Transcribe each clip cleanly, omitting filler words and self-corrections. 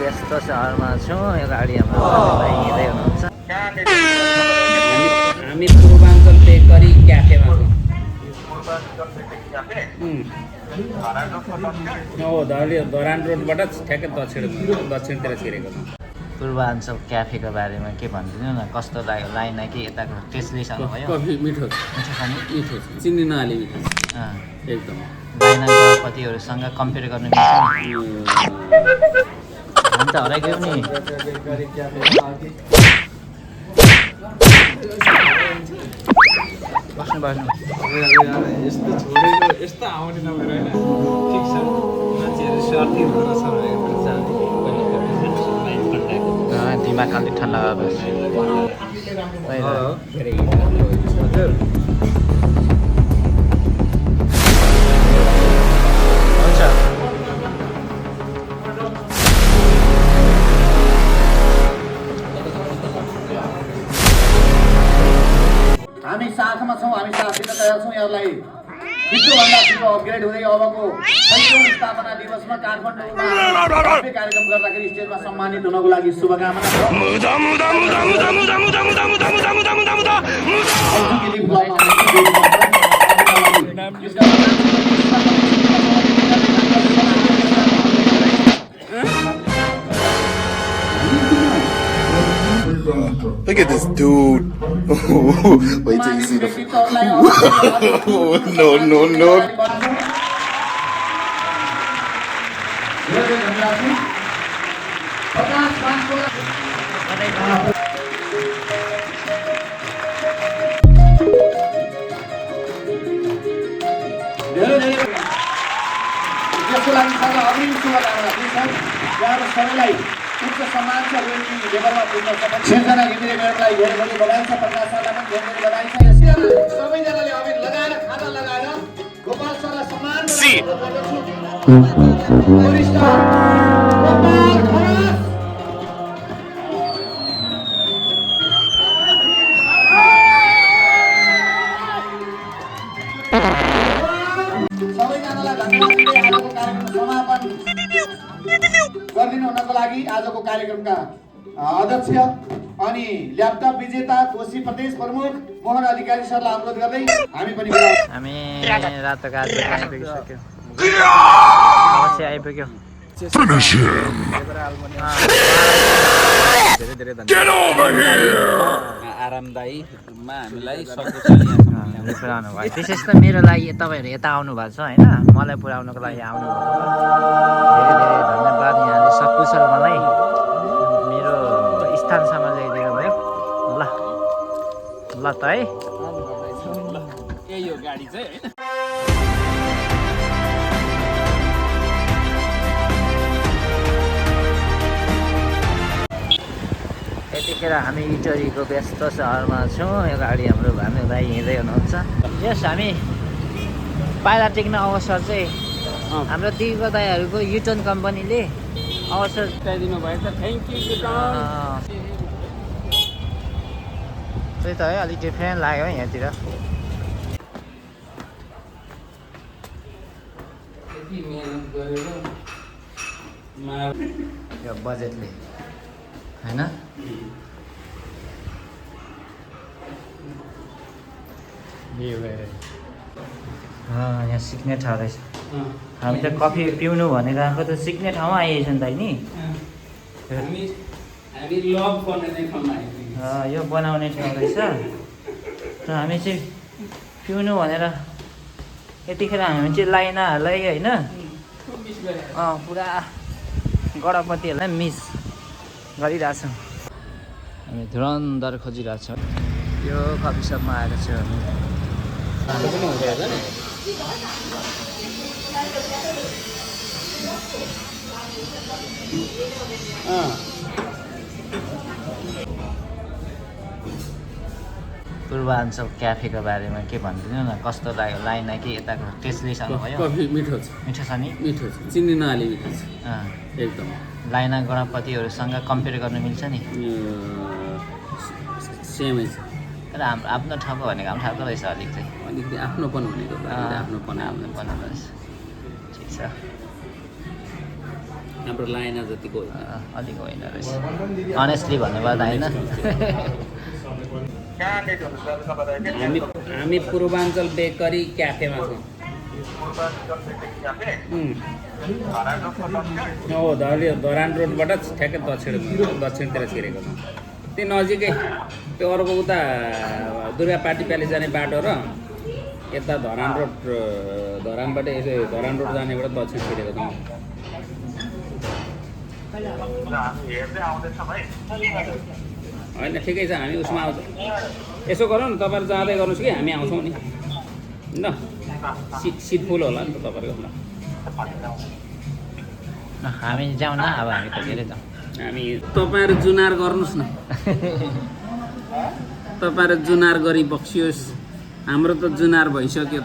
व्यस्त सहरमा छौँ। यो गाडी हाम्रो भाइ हिँड्दै हुनुहुन्छ। हामी पूर्वाञ्चल बेकरी क्याफेमा छौँ। धरान रोडबाट ठ्याक्कै दक्षिणतिर छिरेको छ। पूर्वाञ्चल क्याफेको बारेमा के भनिदिनु न, कस्तो लाग्यो? लाइन कि यताको टेस्ट लिइसक्नुभयो? कफी मिठो छ, मिठो छ नि? मिठो छ, चिनी नहाली मिठो छ एकदम। लाइना गणपतिहरूसँग कम्पेयर गर्नु मिल्छ नि? हामी त हराइगयौँ नि। बस्नु बस्नु यस्तो आउने नभएर होइन, ठिक छ, मान्छेहरू स्वार्थी भएर दिमाग अलिक ठन्डा गर्नुहोस्। हजुर हामी साथमा छौँ, हामी साथसित तयार छौँ। यहाँलाई छिटोभन्दा छिटो अपग्रेड हुँदै अबको 35औं स्थापना दिवसमा काठमाडौँमा कार्यक्रम गर्दाखेरि स्टेजमा सम्मानित हुनको लागि शुभकामना छ। Look at this dude. Wait till you see the. No, no, no. यसको लागि सबै अग्रिम शुभकामना दिन्छौँ। यहाँहरू सबैलाई उच्च सम्मान छ, रोटी लेभलमा पुग्न सक्छ। सिर्जना घिमिरे मेडलाई धेरै धेरै बधाई छ, प्रकाश सरलाई पनि धेरै धेरै बधाई छ। सबैजनाले अघि लगाएर खाना लगाएर गोपाल सरलाई सम्मान गर्दछु। वरिष्ठ गोपाल खवास। सबैजनालाई धन्यवाद दिँदै आजको कार्यक्रम समापन गरिदिनु हुनको लागि आजको कार्यक्रमका अध्यक्ष अनि ल्यापटप विजेता कोशी प्रदेश प्रमुख मोहन अधिकारी सरलाई अनुरोध गर्दै हामी पनि हामी रातो गाडी आइपुगिसक्यो। अवश्य आइपुग्यो। आरामदायीमा हामीलाई पुऱ्याउनु भयो। विशेष त मेरो लागि तपाईँहरू यता आउनु भएको छ होइन, मलाई पुऱ्याउनुको लागि आउनु भएको। धेरै धेरै धन्यवाद। यहाँले सकुशल मलाई मेरो स्थानसम्म ल्याइदिनु भयो। ल ल त है, यही हो गाडी चाहिँ होइन। यतिखेर हामी इटरीको व्यस्त सहरमा छौँ। यो गाडी हाम्रो भानु भाइ हिँड्दै हुनुहुन्छ। यस, हामी पाइला टेक्न अवसर चाहिँ हाम्रो दिगो दाइहरूको युटर्न कम्पनीले अवसर दिनु भएछ। Thank you. त्यही त है, अलिक डिफ्रेन्ट लाग्यो है यहाँतिर। यो बजेटले होइन, यहाँ सिक्ने ठाउँ रहेछ। हामी त कफी पिउनु भनेर आएको त सिक्ने ठाउँमा आइएछ नि त नि। यो बनाउने ठाउँ रहेछ। र हामी चाहिँ पिउनु भनेर यतिखेर हामी चाहिँ लाइनाहरूलाई होइन पुरा गणपतिहरूलाई मिस गरिरहेछौँ। हामी धुरन्धर खोजिरहेछौँ। यो कफी सपमा आएको छु हामी। पूर्वाञ्चल क्याफेको बारेमा के भनिदिनु न, कस्तो लाग्यो? लाइन कि यताको टेस्ट लिइसक्नुभयो? कफी मिठो छ, मिठो छ नि? मिठो छ, चिनी नहाली मिठो छ एकदम। लाइना गणपतिहरूसँग कम्पेयर गर्नु मिल्छ नि? सेमै छ। तर हाम्रो आफ्नो ठाउँको भनेको हाम्रो ठाउँको रहेछ अलिक चाहिँ, अलिकति आफ्नोपन भनेको आफ्नोपन रहेछ। ठिक छ। हाम्रो लाइना जतिको होइन अलिक होइन रहेछ अनेस्टली भन्नुपर्दा होइन हामी पूर्वाञ्चल बेकरी क्याफेमा छौँ हो धरान रोडबाट ठ्याक्कै दक्षिणतिर छिरेको छ त्यो नजिकै त्यो अर्को उता दुर्गा पार्टी प्यालेस जाने बाटो र यता धरानबाट यसो धरान रोड जानेबाट दक्षिण छिरेको छ होइन ठिकै छ हामी उसमा आउँछौँ यसो गरौँ न तपाईँहरू जाँदै गर्नुहोस् कि हामी आउँछौँ नि ल सिट फुल होला नि त तपाईँहरूको हामी जाउँ न अब हामी त के अरे जाउँ हामी तपाईँहरू जुनार गर्नुहोस् न तपाईँहरू जुनार गरी बक्सियोस् हाम्रो त जुनार भइसक्यो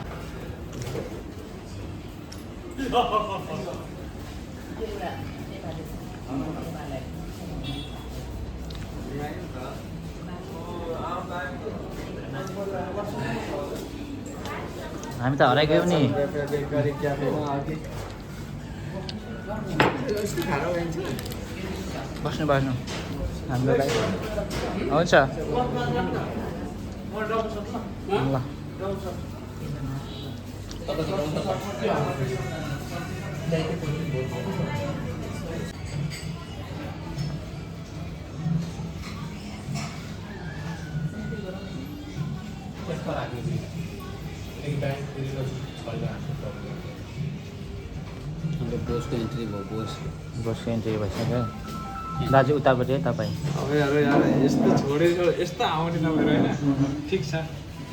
हामी त हराइगयौँ नि बस्नु हाम्रो लागि हुन्छ ल हाम्रो बोसको इन्ट्री भयो बसको इन्ट्री भइसक्यो दाजु उतापट्टि है तपाईँ अब यार यस्तो छोडेर यस्तो आउने तपाईँहरू होइन ठिक छ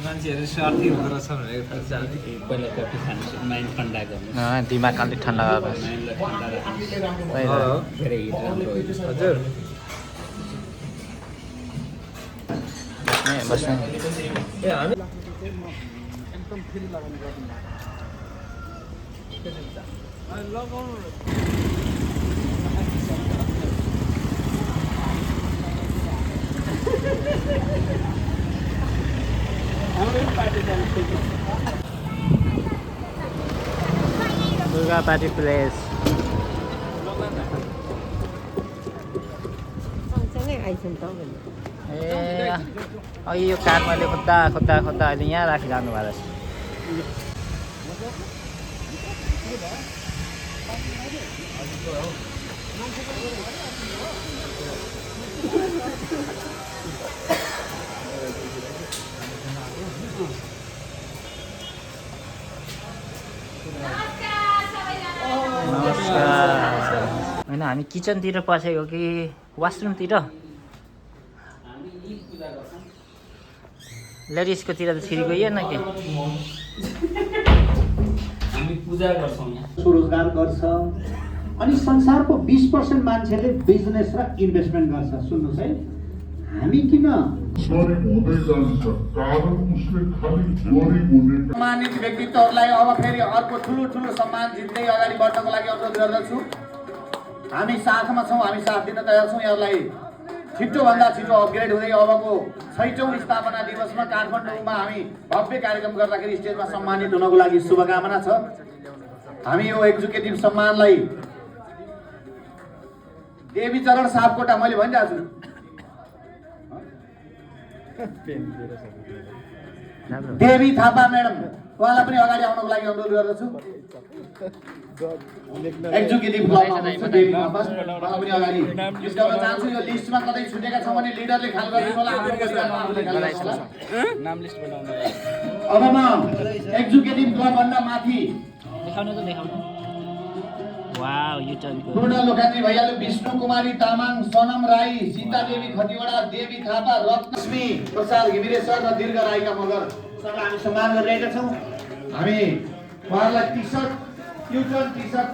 मान्छेहरू स्वार्थी हुँदो रहेछ भनेको थाहा छ पहिला कफी खानु माइन्ड ठन्डा गर्नु दिमाग अलिक ठन्डा गरेर माइन्डलाई ठन्डा राख्नु है त। धेरै हिट राम्रो होइन हजुर बस्ने ए हामी दुर्गा पार्टी प्लेस ए अघि यो कार मैले खोज्दा अहिले यहाँ राखिरहनु भएको रहेछ नमस्कार होइन हामी किचनतिर पसेको कि वासरुमतिर लेडिजकोतिर त छिरी गइएन कि हामी पूजा गर्छौँ यहाँ स्वरोजगार गर्छ अनि संसारको 20% मान्छेले बिजनेस र इन्भेस्टमेन्ट गर्छ सुन्नुहोस् है हामी किन सम्मानित व्यक्तित्वहरूलाई अब फेरि अर्को ठुलो सम्मान जित्दै अगाडि बढ्नको लागि अनुरोध गर्दछु हामी साथमा छौँ हामी साथ दिन तयार छौँ यहाँलाई छिटोभन्दा छिटो अपग्रेड हुँदै अबको 6औं स्थापना दिवसमा काठमाडौँमा हामी भव्य कार्यक्रम गर्दाखेरि स्टेजमा सम्मानित हुनको लागि शुभकामना छ हामी यो एक्जिक्युटिभ सम्मानलाई देवी चरण सापकोटा मैले भनिरहेको छु देवी थापा म्याडम उहाँलाई पनि अगाडि आउनको लागि अनुरोध गर्दछु एक्जिक्युटिभ क्लबमा हुनुहुन्छ देवी थापा उहाँलाई पनि अगाडि लिस्ट गर्न चाहन्छु यो लिस्टमा कतै छुटेका छौँ भने लिडरले ख्याल गरिदिनु होला आफ्नो परिवारमा आफूले ख्याल गर्नु होला नाम लिस्ट बनाउनु अब म एक्जिक्युटिभ क्लबभन्दा माथि देखाउनु वाउ यो टर्नको पूर्ण लोकान्ती भइहाल्यो विष्णु कुमारी तामाङ सोनम राई सीता देवी खतिवडा देवी थापा रत्नश्मी प्रसाद घिमिरे सर र दीर्घ राईका मगर सरलाई हामी सम्मान गरिरहेका छौँ हामी उहाँलाई T shirt U turn T shirt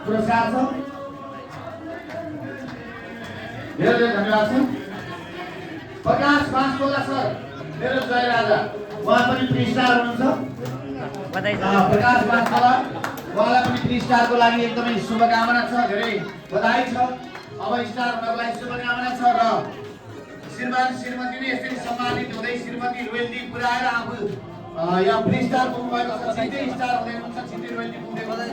पुरस्कार छ धेरै धेरै धन्यवाद छ प्रकाश बाँसकोला सर मेरो जय राजा उहाँ पनि प्री स्टार हुनुहुन्छ प्रकाश बाँसकोला उहाँलाई पनि 3 स्टारको लागि एकदमै शुभकामना छ धेरै बधाई छ अब स्टार हुनको लागि शुभकामना छ र श्रीमान श्रीमती ने यसरी सम्मानित हुँदै श्रीमती रोयल्टी पुर्याएर आफू यहाँ 3 स्टार पुग्नु भएको छ छिटै स्टार हुँदै हुनुहुन्छ छिटै रोयल्टी पुग्दै बधाई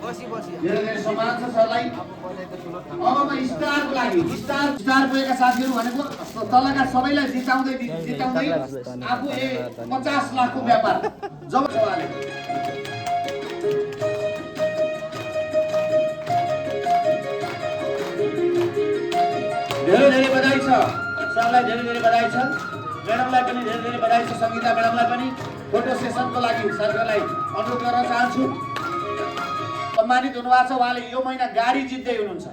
छ धेरै धेरै सम्मान छ सरलाई। अब म स्टारको लागि स्टार पुगेका साथीहरू भनेको तलका सबैलाई जिताउँदै आफू 50 लाखको व्यापार जब उहाँले धेरै धेरै बधाई छ सरलाई, धेरै धेरै बधाई छ म्याडमलाई पनि धेरै धेरै बधाई छ, सङ्गीता म्याडमलाई पनि। फोटो सेसनको लागि साथीहरूलाई अनुरोध गर्न चाहन्छु। सम्मानित हुनुभएको छ, उहाँले यो महिना गाडी जित्दै हुनुहुन्छ,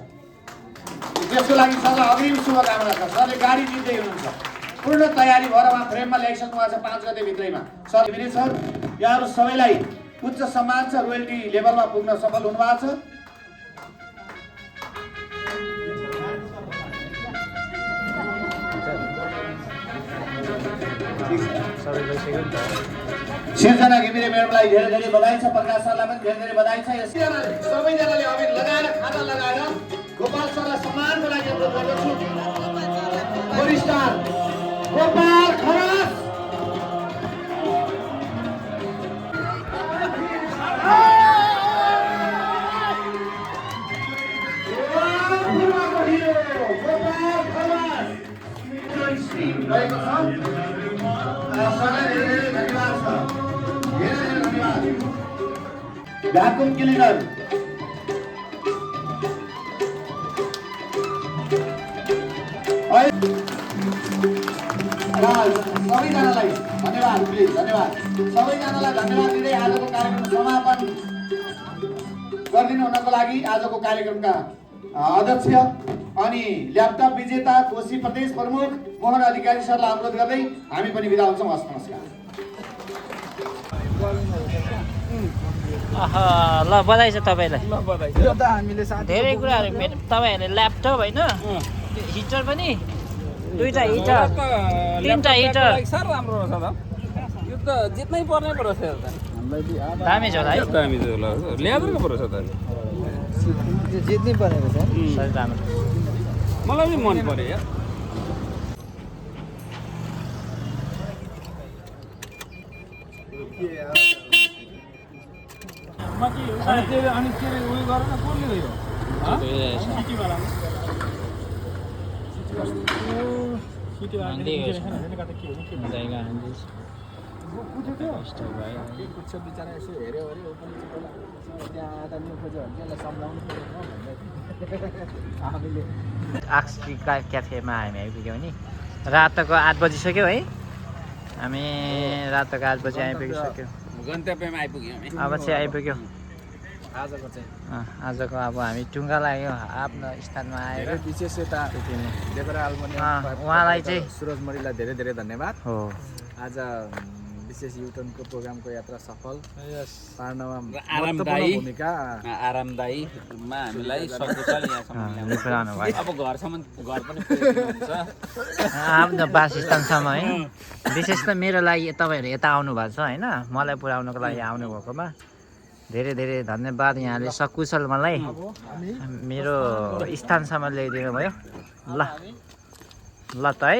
त्यसको लागि सरलाई अग्रिम शुभकामना छ। सरले गाडी जित्दै हुनुहुन्छ, पूर्ण तयारी भएर उहाँ फ्रेममा ल्याइसक्नु भएको छ 5 गते भित्रैमा। सर विनय सर, यहाँहरू सबैलाई उच्च सम्मान छ, रोयल्टी लेभलमा पुग्न सफल हुनुभएको छ। सिर्जना घिमिरे म्याडमलाई धेरै धेरै बधाई छ, प्रकाश सरलाई पनि धेरै धेरै बधाई छ। सबैजनाले अघि लगाएर खाता लगाएर गोपाल सरलाई सम्मानको लागि अनुरोध गर्दछु। वरिष्ठार गोपाल खरास रहेको छ। सरलाई धेरै धेरै धन्यवाद छ, धेरै धेरै धन्यवाद। भ्याकुम क्लिनर सबैजनालाई धन्यवाद, प्लिज धन्यवाद। सबैजनालाई धन्यवाद दिँदै आजको कार्यक्रम समापन गरिदिनु हुनको लागि आजको कार्यक्रमका अध्यक्ष अनि ल्यापटप विजेता कोशी प्रदेश प्रमुख मोहन अधिकारी सरलाई अनुरोध गर्दै हामी पनि बिदा हुन्छौँ। हस् नमस्कार। ल बधाई छ तपाईँलाई। यो त हामीले धेरै कुराहरू तपाईँहरूले ल्यापटप होइन, हिटर पनि, 2टा हिटर, 3टा हिटर, साह्रो राम्रो रहेछ त। यो त जित्नै पर्ने पो रहेछ त। दामी छ होला है। दामी छ होला, ल्यादरको पो रहेछ त। जित्नै परेको छ। सही राम्रो। मलाई पनि मन पर्यो यार। अनि के उयो गरेर कसले गयो? बिचरा यसो हेऱ्यो अरे त्यहाँ आएर नि खोज्यो भने यसलाई सम्झाउनु हामीले आक्सी क्याफेमा हामी आइपुग्यौँ नि। रातको 8 बजिसक्यो है, हामी रातको 8 बजी आइपुगिसक्यो। गन्तव्यमा आइपुग्यौँ हामी। अब चाहिँ आइपुग्यो आजको चाहिँ आजको। अब हामी टुङ्गा लाग्यो आफ्नो स्थानमा आएर। विशेष यता देवरा आल्मनी उहाँलाई चाहिँ सुरज मणिलाई धेरै धेरै धन्यवाद। हो, आज विशेष युटर्नको प्रोग्रामको यात्रा सफल पार्नमा आरामदायी भूमिका आरामदायीमा हामीलाई सकुशल यहाँसम्म ल्याउनु पुऱ्याउनु भयो। अब घर पनि पुग्नुहुन्छ। आफ्नो वासस्थानसम्म है। विशेष त मेरो लागि तपाईँहरू यता आउनु भएको छ होइन, मलाई पुऱ्याउनुको लागि आउनुभएकोमा धेरै धेरै धन्यवाद। यहाँले सकुशल मलाई मेरो स्थानसम्म ल्याइदिनु भयो। ल ल त है,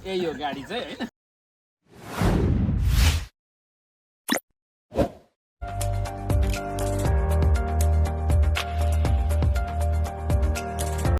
यही हो गाडी चाहिँ होइन।